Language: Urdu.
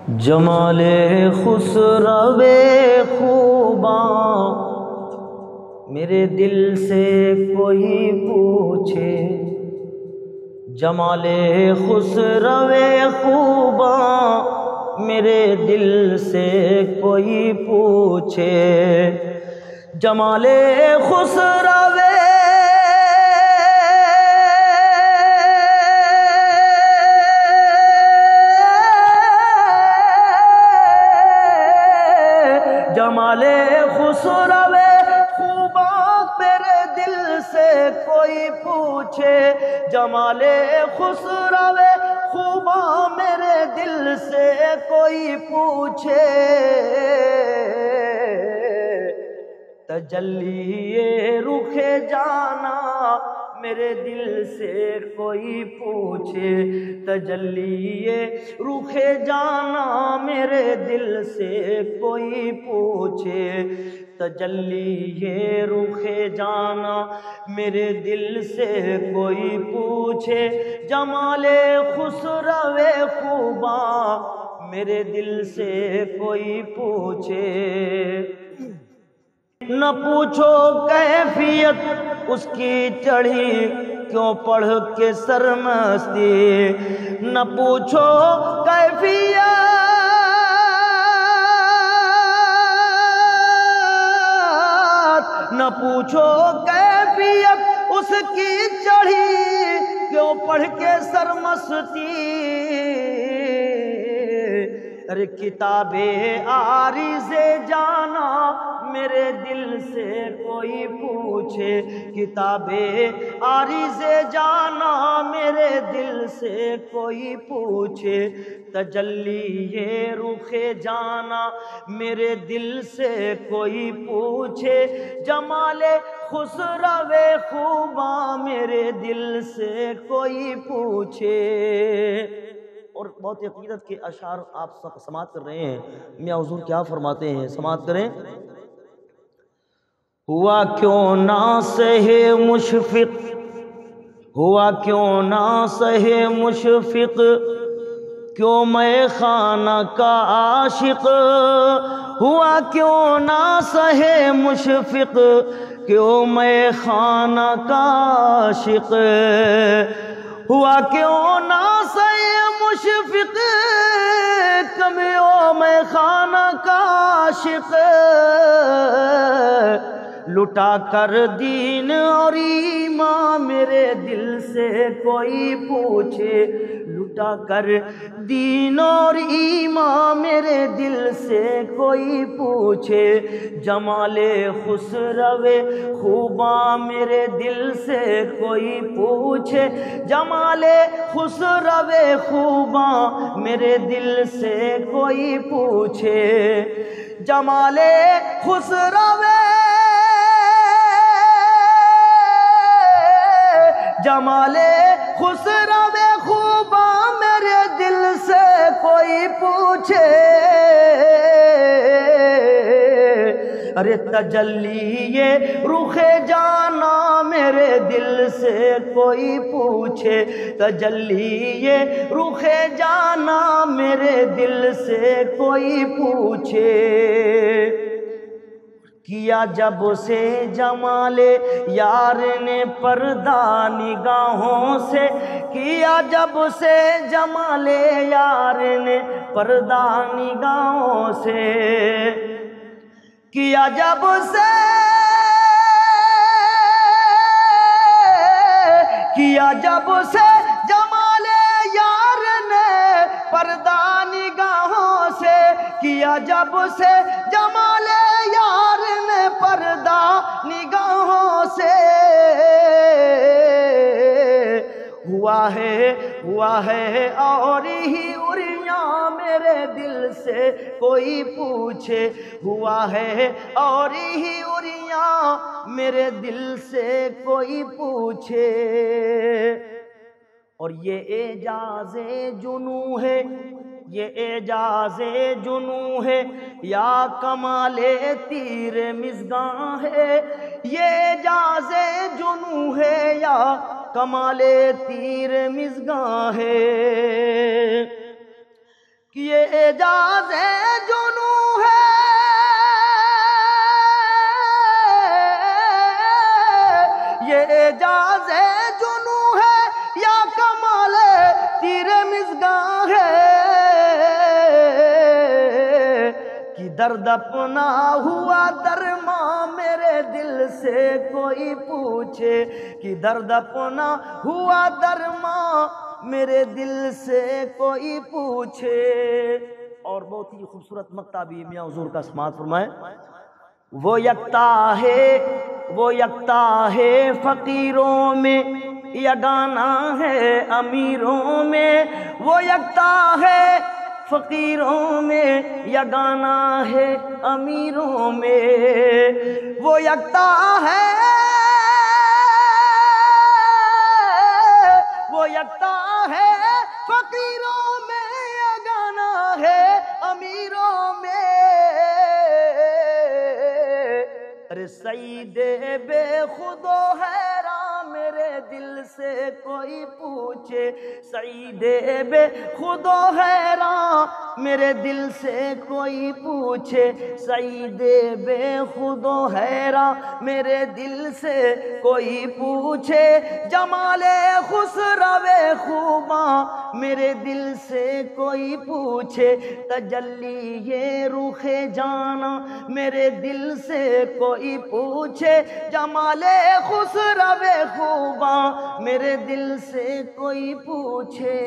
جمال خسرو خوباں میرے دل سے کوئی پوچھے، جمال خسرو خوباں میرے دل سے کوئی پوچھے، جمال خسرو جمال خسرو خوباں میرے دل سے کوئی پوچھے، جمال خسرو خوباں میرے دل سے کوئی پوچھے، تجلی رخ جانا میرے دل سے کوئی پوچھے، تجلی رخ جانا میرے دل سے کوئی پوچھے، تجلی رخ جانا میرے دل سے کوئی پوچھے، جمال خسرو خوباں میرے دل سے کوئی پوچھے۔ نہ پوچھو کیفیت اس کی چڑھی کیوں پڑھ کے سرمستی، نہ پوچھو کیفیت نہ پوچھو کیفیت اس کی چڑھی کیوں پڑھ کے سرمستی، ارے کتاب عارض جانا میرے دل سے کوئی پوچھے، کتاب عارض جانا میرے دل سے کوئی پوچھے، تجلی رخ جانا میرے دل سے کوئی پوچھے، جمال خسرو خوباں میرے دل سے کوئی پوچھے۔ اور بہت عقیدت کے اشعار آپ سماعت کر رہے ہیں، میاں حضور کیا فرماتے ہیں، سماعت کریں۔ ہوا کیوں نہ سہے مشفق، ہوا کیوں نہ سہے مشفق، کیوں میں خانہ کا عاشق، ہوا کیوں نہ سہے مشفق، کیوں میں خانہ کا عاشق، ہوا کیوں نہ سہے مشفق، کیوں میں خانہ کا عاشق، لٹا کر دین اور ایمان میرے دل سے کوئی پوچھے، لٹا کر دین اور ایمان میرے دل سے کوئی پوچھے، جمال خسرو خوباں میرے دل سے کوئی پوچھے، جمال خسرو خوباں میرے دل سے کوئی پوچھے، جمال خسرو جمال خسرو خوباں میرے دل سے کوئی پوچھے، ارے تجلی رخ جانا میرے دل سے کوئی پوچھے، تجلی رخ جانا میرے دل سے کوئی پوچھے، کیا جب سے جمال یار نے پردہ نگاہوں سے، کیا جب سے جمال یار نے پردہ نگاہوں سے، کیا جب سے کیا جب سے جمال یار نے پردہ نگاہوں سے، کیا جب سے جمال یار نے پردہ نگاہوں سے، ہوا ہے اور ہی عریاں میرے دل سے کوئی پوچھے، ہوا ہے اور ہی عریاں میرے دل سے کوئی پوچھے، اور یہ اعجاز جنوں ہے، یہ اعجاز جنوں ہے یا کمال تیر مژگاں ہے، یہ اعجاز جنوں ہے یا کمال تیر مژگاں ہے، کہ یہ اعجاز جنو ہے، یہ اعجاز جنو ہے یا کمال تیرے مژگاں ہے، کہ درد اپنا ہوا درماں میرے دل سے کوئی پوچھے، کہ درد اپنا ہوا درماں میرے دل سے کوئی پوچھے۔ اور بہت ہی خوبصورت مقطع بھی میاں حضور کا سماعت فرمائیں۔ وہ یکتا ہے فقیروں میں، یگانہ ہے امیروں میں، وہ یکتا ہے فقیروں میں، یگانہ ہے امیروں میں، وہ یکتا ہے، وہ یکتا ہے فقیروں میں، یگانہ ہے امیروں میں۔ ارے سعید بے خود و حیراں میرے دل سے کوئی پوچھے، سعید بے خود و حیراں میرے دل سے کوئی پوچھے، سعید بے خود و حیراں میرے دل سے کوئی پوچھے، جمال خسرو خوباں میرے دل سے کوئی پوچھے، تجلی یہ رخ جانا میرے دل سے کوئی پوچھے، جمال خسرو خوباں میرے دل سے کوئی پوچھے۔